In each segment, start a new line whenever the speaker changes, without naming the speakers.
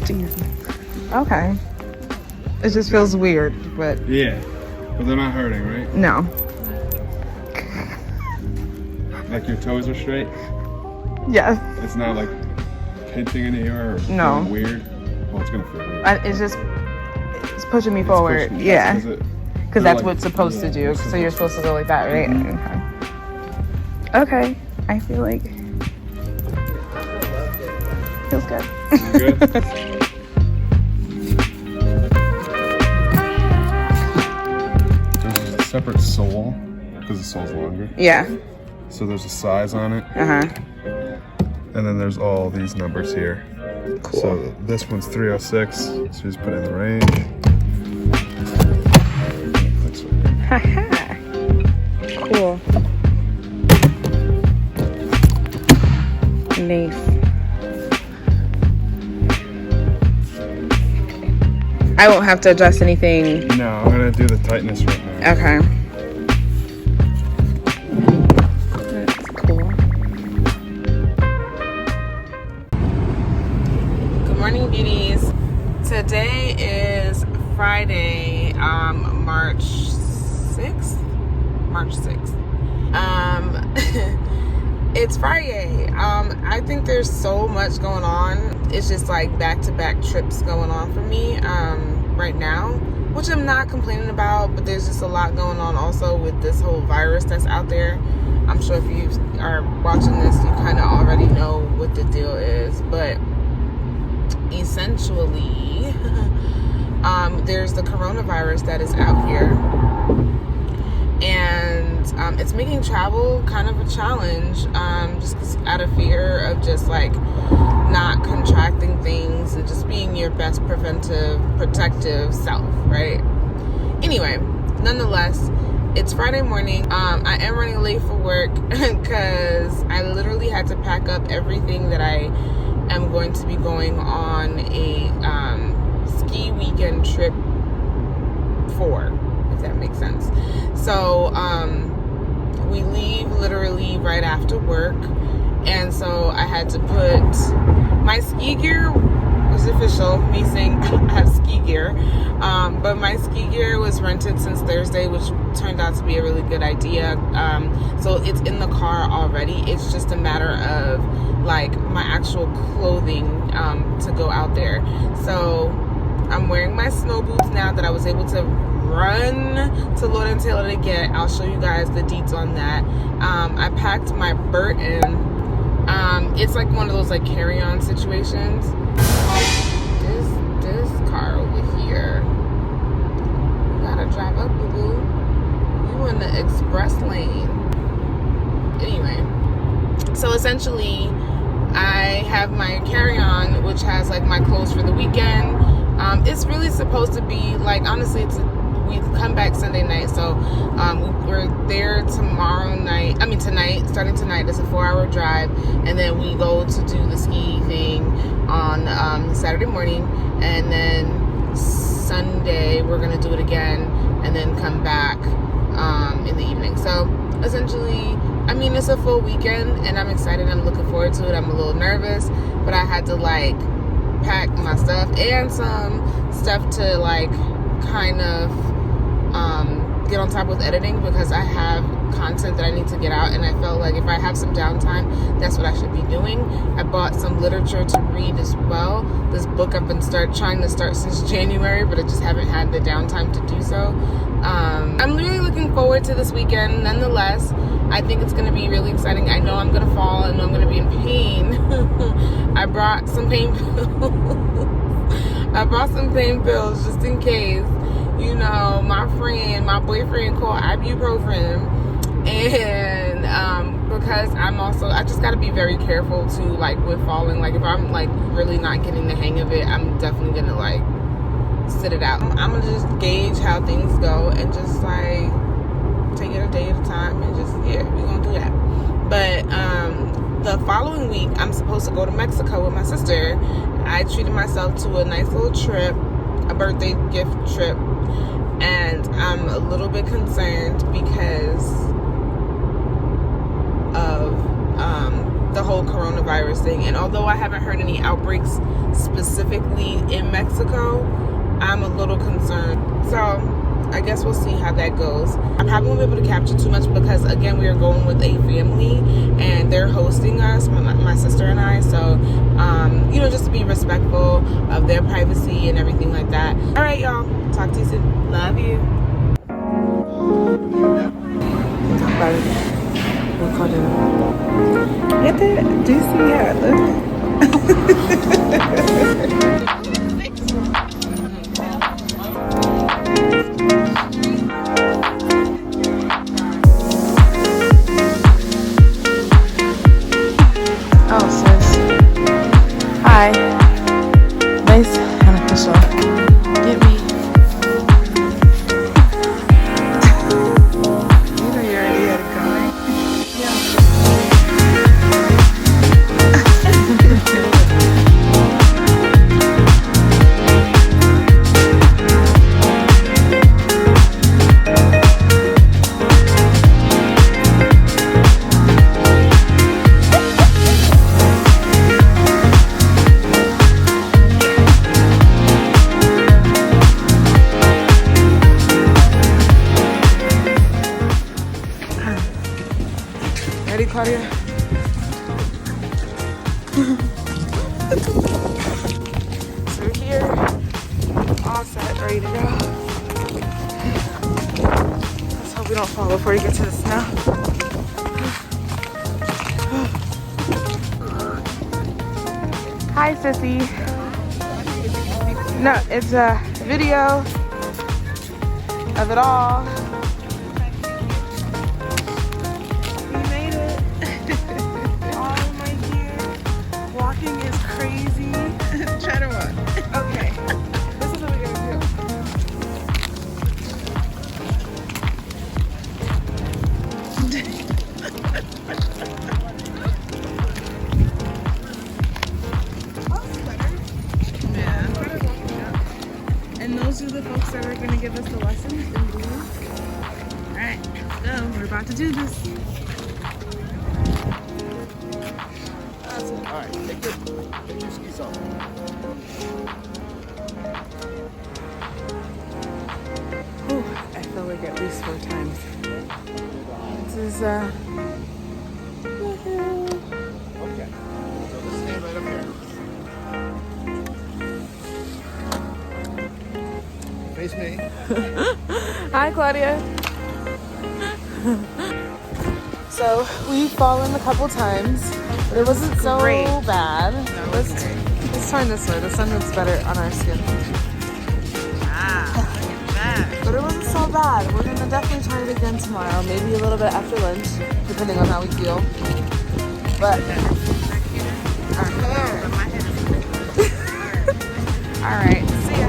Jesus. Okay. It just feels weird, but...
Yeah. But they're not hurting, right?
No.
Like your toes are straight?
Yes.
It's not like pinching into here or
No.
feeling weird? Oh, it's gonna feel weird.
It's pushing me forward.
Pushing,
yeah. Because that's
like,
what it's supposed to do. So you're supposed to go like that, right? Mm-hmm. Okay. I feel like... Feels good.
Good? There's a separate sole, because the sole's longer.
Yeah.
So there's a size on it.
Uh-huh.
And then there's all these numbers here. Cool. So this one's 306, so you just put it in the range.
Haha. Cool. Nice. I won't have to adjust anything.
No, I'm gonna do the tightness right now.
Okay. That's cool. Good morning, beauties. Today is Friday, March 6th. March 6th. It's Friday. I think there's so much going on. It's just like back-to-back trips going on for me right now, which I'm not complaining about, but there's just a lot going on also with this whole virus that's out there. I'm sure if you are watching this, you kind of already know what the deal is, but essentially there's the coronavirus that is out here, and it's making travel kind of a challenge, just out of fear of just like not contracting things and just being your best protective self, right? Anyway, nonetheless, it's Friday morning. I am running late for work because I literally had to pack up everything that I am going to be going on a ski weekend trip for, if that makes sense. So we leave literally right after work, and so I had to put my ski gear was official, me saying I have ski gear, but my ski gear was rented since Thursday, which turned out to be a really good idea. So it's in the car already. It's just a matter of like my actual clothing to go out there. So I'm wearing my snow boots now that I was able to run to Lord & Taylor to get. I'll show you guys the deets on that. I packed my Burton. It's like one of those like carry-on situations. This car over here, you gotta drive up, boo-boo. You in the express lane. Anyway, so essentially I have my carry-on, which has like my clothes for the weekend. It's really supposed to be like, honestly, we come back Sunday night, so we're there tonight, starting tonight. It's a 4-hour drive, and then we go to do the ski thing on Saturday morning, and then Sunday we're gonna do it again, and then come back in the evening. So essentially, I mean, it's a full weekend, and I'm excited. I'm looking forward to it. I'm a little nervous, but I had to like pack my stuff and some stuff to like kind of get on top with editing, because I have content that I need to get out, and I felt like if I have some downtime, that's what I should be doing. I bought some literature to read as well. This book I've been trying to start since January, but I just haven't had the downtime to do so. I'm really looking forward to this weekend. Nonetheless, I think it's going to be really exciting. I know I'm going to fall, and I'm going to be in pain. I brought some pain pills. I brought some pain pills just in case. You know, my boyfriend called ibuprofen, and because I just got to be very careful to like with falling. Like if I'm like really not getting the hang of it, I'm definitely gonna like sit it out. I'm gonna just gauge how things go and just like take it a day at a time, and just we're gonna do that. But the following week I'm supposed to go to Mexico with my sister. I treated myself to a nice little trip, a birthday gift trip, and I'm a little bit concerned because of the whole coronavirus thing. And although I haven't heard any outbreaks specifically in Mexico, I'm a little concerned. So I guess we'll see how that goes. I probably won't be able to capture too much because, again, we are going with a family and they're hosting us, my sister and I. So, you know, just to be respectful of their privacy and everything like that. All right, y'all. Talk to you soon. Love you. Talk about it. We'll call it. Get that? Do you see how it looks? Oh, sis. Hi. Nice and official. Get me. You know you already had it going. Yeah. Ready, Claudia? So we're here, all set, ready to go. Let's hope we don't fall before we get to the snow. Hi, sissy. No, it's a video of it all. We made it. Oh my dear. Walking is crazy. Try to walk. Okay. This is what we're gonna do. And those are the folks that are going to give us the lessons in blue. Alright, let's go. We're about to do this.
Alright, take your skis off.
Whew, I feel like at least 4 times. This is, woohoo.
Okay. So let's stand right up here. Face me.
Hi, Claudia. So we've fallen a couple times, but it wasn't so bad. Let's turn this way. The sun looks better on our skin. But it wasn't so bad. We're gonna definitely try it again tomorrow. Maybe a little bit after lunch, depending on how we feel. But our hair. All right. See ya.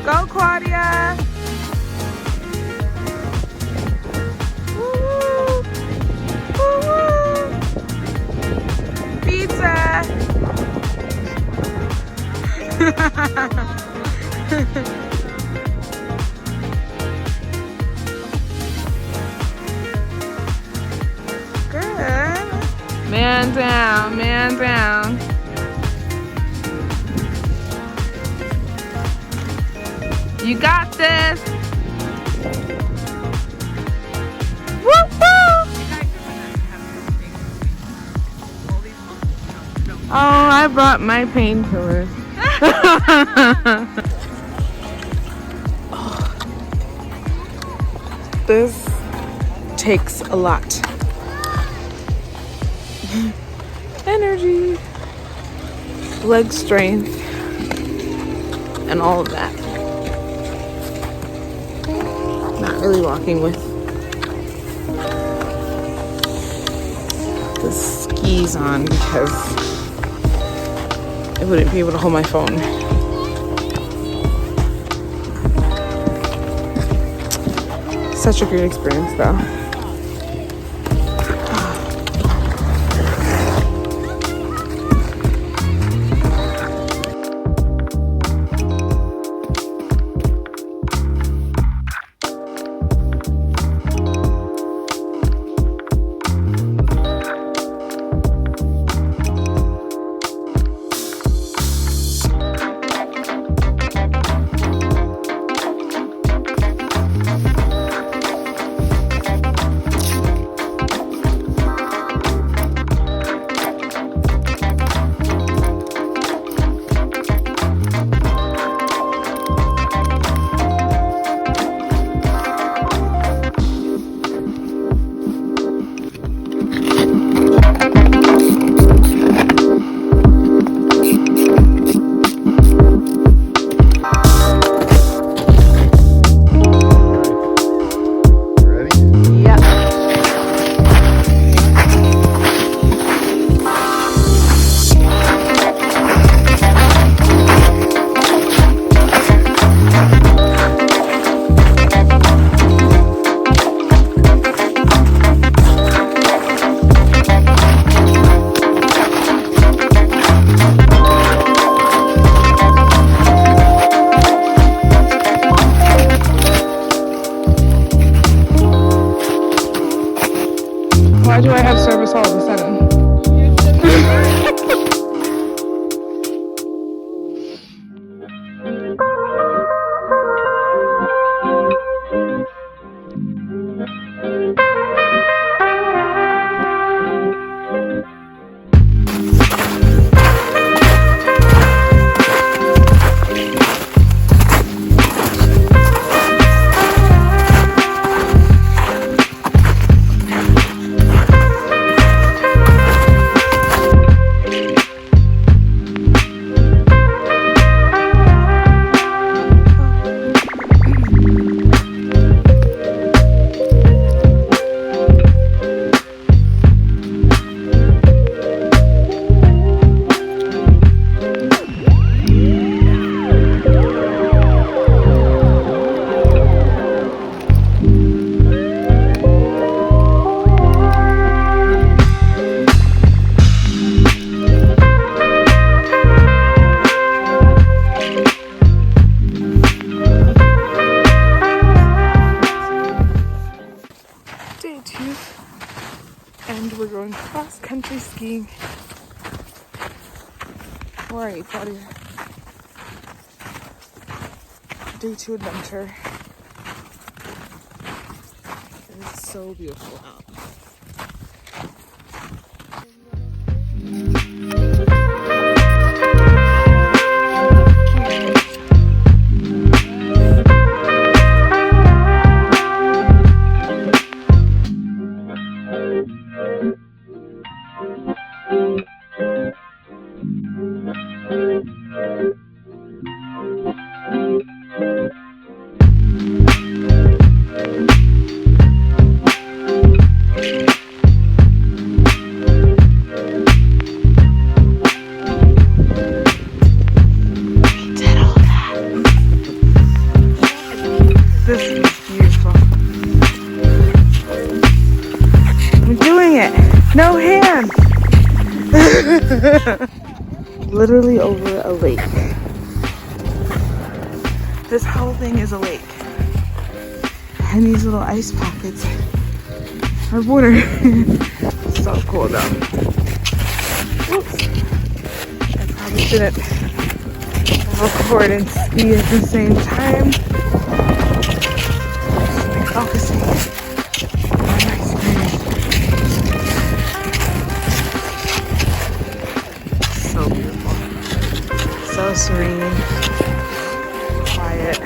Go, Claudia! Woo-woo! Woo-woo! Pizza! Good. Man down, man down. You got this. Woo-hoo! Oh, I brought my painkillers. This takes a lot. Energy, leg strength, and all of that. Not really walking with the skis on because I wouldn't be able to hold my phone. Such a great experience though. Why do I have service all of a sudden? Day 2, and we're going cross-country skiing. Where are you, Claudia? Day 2 adventure. It is so beautiful out. This is beautiful. I'm doing it. No hand. Literally over a lake. This whole thing is a lake. And these little ice pockets are water. So cool though. Oops. I probably shouldn't record and ski at the same time. Focusing on my screen. So beautiful. So serene. Quiet.